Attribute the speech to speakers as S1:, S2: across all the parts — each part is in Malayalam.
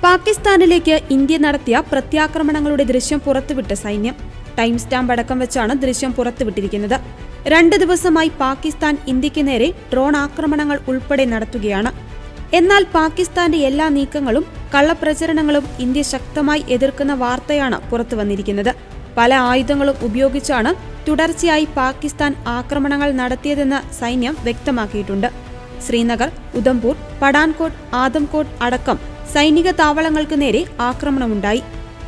S1: പാകിസ്ഥാനിലേക്ക് ഇന്ത്യ നടത്തിയ പ്രത്യാക്രമണങ്ങളുടെ ദൃശ്യം പുറത്തുവിട്ട സൈന്യം. ടൈം സ്റ്റാമ്പ് അടക്കം വെച്ചാണ് ദൃശ്യം പുറത്തുവിട്ടിരിക്കുന്നത്. 2 ദിവസമായി പാകിസ്ഥാൻ ഇന്ത്യക്ക് നേരെ ഡ്രോൺ ആക്രമണങ്ങൾ ഉൾപ്പെടെ നടത്തുകയാണ്. എന്നാൽ പാകിസ്ഥാന്റെ എല്ലാ നീക്കങ്ങളും കള്ളപ്രചരണങ്ങളും ഇന്ത്യ ശക്തമായി എതിർക്കുന്ന വാർത്തയാണ് പുറത്തുവന്നിരിക്കുന്നത്. പല ആയുധങ്ങളും ഉപയോഗിച്ചാണ് തുടർച്ചയായി പാകിസ്ഥാൻ ആക്രമണങ്ങൾ നടത്തിയതെന്ന് സൈന്യം വ്യക്തമാക്കിയിട്ടുണ്ട്. ശ്രീനഗർ, ഉധംപൂർ, പഠാൻകോട്ട്, ആദംകോട്ട് അടക്കം സൈനിക താവളങ്ങൾക്ക് നേരെ ആക്രമണമുണ്ടായി.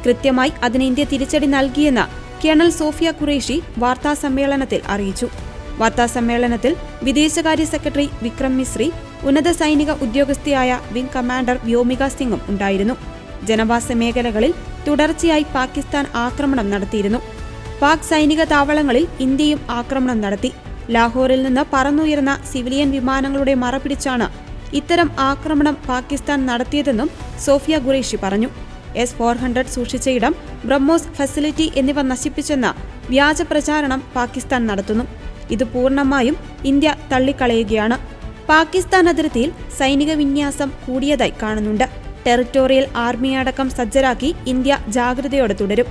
S1: കൃത്യമായി അതിന് ഇന്ത്യ തിരിച്ചടി നൽകിയെന്ന് കേണൽ സോഫിയ ഖുറേഷി വാർത്താസമ്മേളനത്തിൽ അറിയിച്ചു. വാർത്താസമ്മേളനത്തിൽ വിദേശകാര്യ സെക്രട്ടറി വിക്രം മിസ്രി, ഉന്നത സൈനിക ഉദ്യോഗസ്ഥയായ വിംഗ് കമാൻഡർ വ്യോമിക സിംഗും ഉണ്ടായിരുന്നു. ജനവാസ മേഖലകളിൽ തുടർച്ചയായി പാകിസ്ഥാൻ ആക്രമണം നടത്തിയിരുന്നു. പാക് സൈനിക താവളങ്ങളിൽ ഇന്ത്യയും ആക്രമണം നടത്തി. ലാഹോറിൽ നിന്ന് പറന്നുയർന്ന സിവിലിയൻ വിമാനങ്ങളുടെ മറപിടിച്ചാണ് ഇത്തരം ആക്രമണം പാകിസ്ഥാൻ നടത്തിയതെന്നും സോഫിയ ഖുറേഷി പറഞ്ഞു. S-400 സൂക്ഷിച്ച ഇടം, ബ്രഹ്മോസ് ഫെസിലിറ്റി എന്നിവ നശിപ്പിച്ചെന്ന വ്യാജ പ്രചാരണം പാകിസ്ഥാൻ നടത്തുന്നു. ഇത് പൂർണ്ണമായും ഇന്ത്യ തള്ളിക്കളയുകയാണ്. പാകിസ്ഥാൻ അതിർത്തിയിൽ സൈനിക വിന്യാസം കൂടിയതായി കാണുന്നുണ്ട്. ടെറിട്ടോറിയൽ ആർമിയടക്കം സജ്ജരാക്കി ഇന്ത്യ ജാഗ്രതയോടെ തുടരും.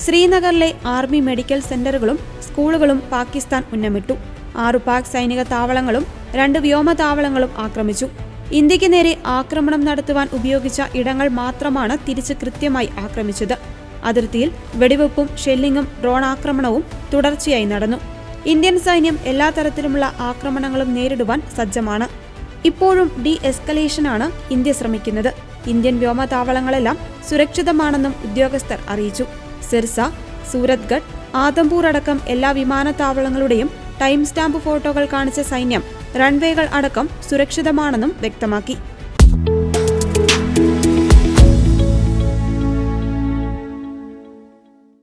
S1: ശ്രീനഗറിലെ ആർമി മെഡിക്കൽ സെന്ററുകളും സ്കൂളുകളും പാകിസ്ഥാൻ ഉന്നമിട്ടു. 6 പാക് സൈനിക താവളങ്ങളും 2 വ്യോമതാവളങ്ങളും ആക്രമിച്ചു. ഇന്ത്യക്ക് നേരെ ആക്രമണം നടത്തുവാൻ ഉപയോഗിച്ച ഇടങ്ങൾ മാത്രമാണ് തിരിച്ച് കൃത്യമായി ആക്രമിച്ചത്. അതിർത്തിയിൽ വെടിവെപ്പും ഷെല്ലിങ്ങും ഡ്രോൺ ആക്രമണവും തുടർച്ചയായി നടന്നു. ഇന്ത്യൻ സൈന്യം എല്ലാ തരത്തിലുമുള്ള ആക്രമണങ്ങളും നേരിടുവാൻ സജ്ജമാണ്. ഇപ്പോഴും എസ്കലേഷനാണ് ഇന്ത്യ ശ്രമിക്കുന്നത്. ഇന്ത്യൻ വ്യോമതാവളങ്ങളെല്ലാം സുരക്ഷിതമാണെന്നും ഉദ്യോഗസ്ഥർ അറിയിച്ചു. സിർസ, സൂരത്ഗഡ്, ആദംപൂർ അടക്കം എല്ലാ വിമാനത്താവളങ്ങളുടെയും ടൈം സ്റ്റാമ്പ് ഫോട്ടോകൾ കാണിച്ച സൈന്യം റൺവേകൾ അടക്കം സുരക്ഷിതമാണെന്നും വ്യക്തമാക്കി.